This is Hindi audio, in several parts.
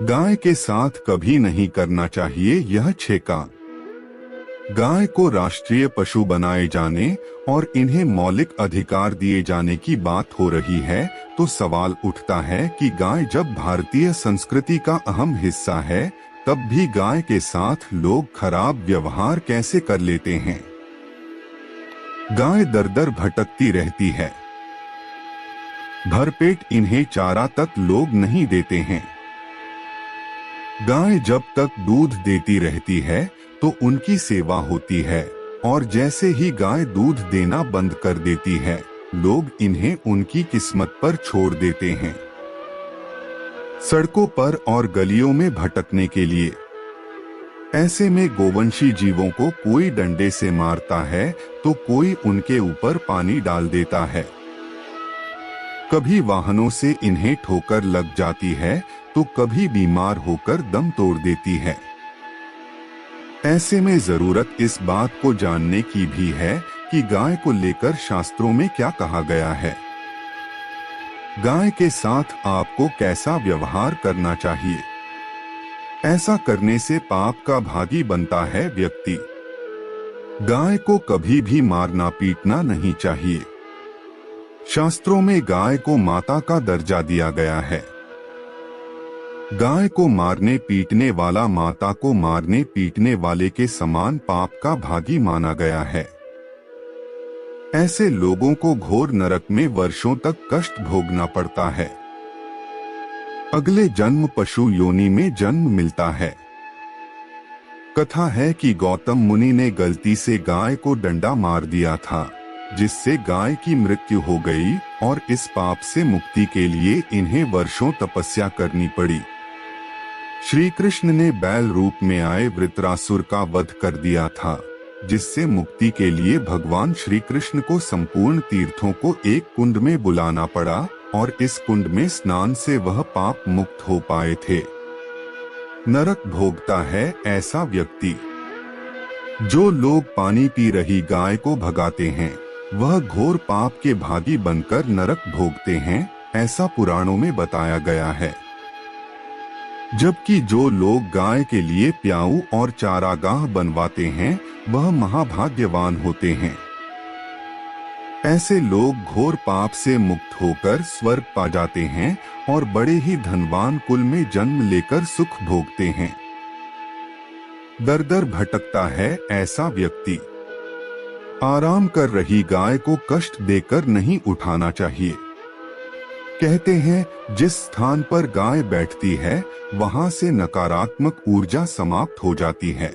गाय के साथ कभी नहीं करना चाहिए यह 6 काम। गाय को राष्ट्रीय पशु बनाए जाने और इन्हें मौलिक अधिकार दिए जाने की बात हो रही है तो सवाल उठता है कि गाय जब भारतीय संस्कृति का अहम हिस्सा है तब भी गाय के साथ लोग खराब व्यवहार कैसे कर लेते हैं। गाय दर दर भटकती रहती है। भरपेट इन्हें चारा तक लोग नहीं देते हैं। गाय जब तक दूध देती रहती है तो उनकी सेवा होती है और जैसे ही गाय दूध देना बंद कर देती है लोग इन्हें उनकी किस्मत पर छोड़ देते हैं, सड़कों पर और गलियों में भटकने के लिए। ऐसे में गोवंशी जीवों को कोई डंडे से मारता है तो कोई उनके ऊपर पानी डाल देता है। कभी वाहनों से इन्हें ठोकर लग जाती है तो कभी बीमार होकर दम तोड़ देती है। ऐसे में जरूरत इस बात को जानने की भी है कि गाय को लेकर शास्त्रों में क्या कहा गया है। गाय के साथ आपको कैसा व्यवहार करना चाहिए। ऐसा करने से पाप का भागी बनता है व्यक्ति। गाय को कभी भी मारना पीटना नहीं चाहिए। शास्त्रों में गाय को माता का दर्जा दिया गया है। गाय को मारने पीटने वाला माता को मारने पीटने वाले के समान पाप का भागी माना गया है। ऐसे लोगों को घोर नरक में वर्षों तक कष्ट भोगना पड़ता है। अगले जन्म पशु योनि में जन्म मिलता है। कथा है कि गौतम मुनि ने गलती से गाय को डंडा मार दिया था जिससे गाय की मृत्यु हो गई और इस पाप से मुक्ति के लिए इन्हें वर्षों तपस्या करनी पड़ी। श्री कृष्ण ने बैल रूप में आए वृत्रासुर का वध कर दिया था जिससे मुक्ति के लिए भगवान श्री कृष्ण को संपूर्ण तीर्थों को एक कुंड में बुलाना पड़ा और इस कुंड में स्नान से वह पाप मुक्त हो पाए थे। नरक भोगता है ऐसा व्यक्ति। जो लोग पानी पी रही गाय को भगाते हैं वह घोर पाप के भागी बनकर नरक भोगते हैं, ऐसा पुराणों में बताया गया है। जबकि जो लोग गाय के लिए प्याऊ और चारागाह बनवाते हैं वह महाभाग्यवान होते हैं। ऐसे लोग घोर पाप से मुक्त होकर स्वर्ग पा जाते हैं और बड़े ही धनवान कुल में जन्म लेकर सुख भोगते हैं। दर दर भटकता है ऐसा व्यक्ति। आराम कर रही गाय को कष्ट देकर नहीं उठाना चाहिए। कहते हैं जिस स्थान पर गाय बैठती है वहां से नकारात्मक ऊर्जा समाप्त हो जाती है।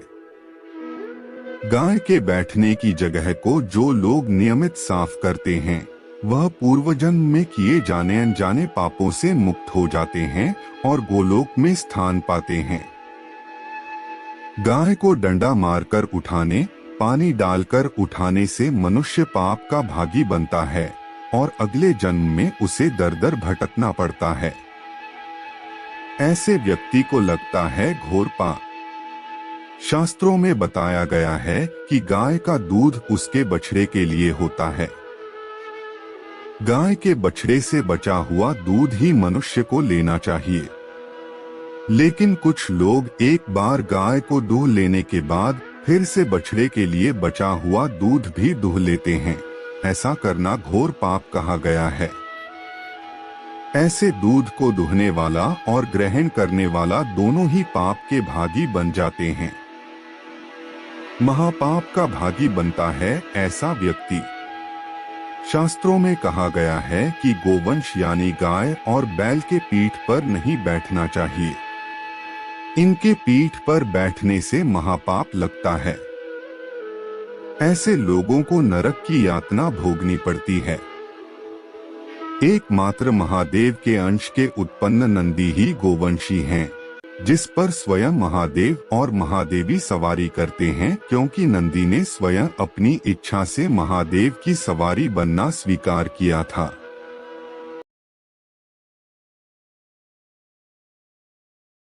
गाय के बैठने की जगह को जो लोग नियमित साफ करते हैं वह पूर्व जन्म में किए जाने अनजाने पापों से मुक्त हो जाते हैं और गोलोक में स्थान पाते हैं। गाय को डंडा मारकर उठाने, पानी डालकर उठाने से मनुष्य पाप का भागी बनता है और अगले जन्म में उसे दर दर भटकना पड़ता है। ऐसे व्यक्ति को लगता है घोर पाप। शास्त्रों में बताया गया है कि गाय का दूध उसके बछड़े के लिए होता है। गाय के बछड़े से बचा हुआ दूध ही मनुष्य को लेना चाहिए। लेकिन कुछ लोग एक बार गाय को दूह लेने के बाद फिर से बछड़े के लिए बचा हुआ दूध भी दूह लेते हैं। ऐसा करना घोर पाप कहा गया है। ऐसे दूध को दुहने वाला और ग्रहण करने वाला दोनों ही पाप के भागी बन जाते हैं। महापाप का भागी बनता है ऐसा व्यक्ति। शास्त्रों में कहा गया है कि गोवंश यानी गाय और बैल के पीठ पर नहीं बैठना चाहिए। इनके पीठ पर बैठने से महापाप लगता है। ऐसे लोगों को नरक की यातना भोगनी पड़ती है। एकमात्र महादेव के अंश के उत्पन्न नंदी ही गोवंशी हैं, जिस पर स्वयं महादेव और महादेवी सवारी करते हैं, क्योंकि नंदी ने स्वयं अपनी इच्छा से महादेव की सवारी बनना स्वीकार किया था।